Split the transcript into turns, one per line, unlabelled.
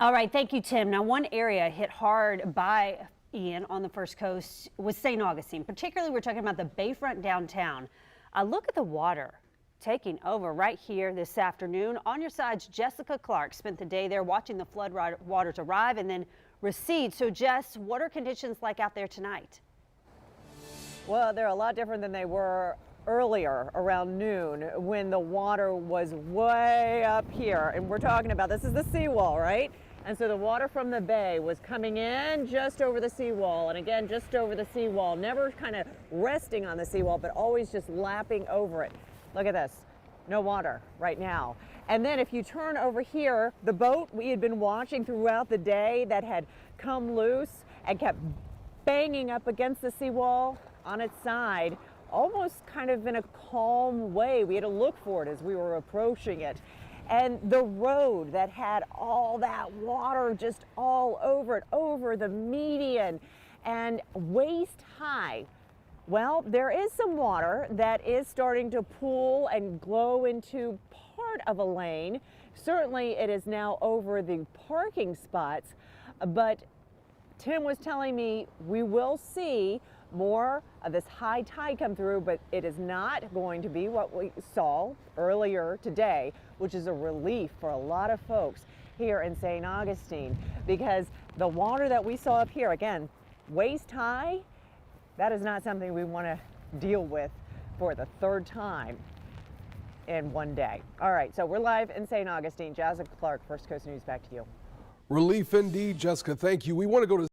All right, thank you, Tim. Now, one area hit hard by Ian on the First Coast was St. Augustine. Particularly, we're talking about the Bayfront downtown. Look at the water taking over right here this afternoon. On your sides, Jessica Clark spent the day there watching the flood waters arrive and then recede. So, Jess, what are conditions like out there tonight?
Well, they're a lot different than they were earlier around noon when the water was way up here. And we're talking about, this is the seawall, right? And so the water from the bay was coming in just over the seawall, and again, just over the seawall, never kind of resting on the seawall, but always just lapping over it. Look at this, no water right now. And then if you turn over here, the boat we had been watching throughout the day that had come loose and kept banging up against the seawall on its side, almost kind of in a calm way. We had to look for it as we were approaching it. And the road that had all that water just all over it, over the median and waist high. Well, there is some water that is starting to pool and glow into part of a lane. Certainly it is now over the parking spots, but Tim was telling me we will see more of this high tide come through, but it is not going to be what we saw earlier today, which is a relief for a lot of folks here in St. Augustine, because the water that we saw up here, again, waist high, that is not something we want to deal with for the third time in one day. All right, so we're live in St. Augustine. Jessica Clark, First Coast News, back to you.
Relief indeed, Jessica. Thank you. We want to go to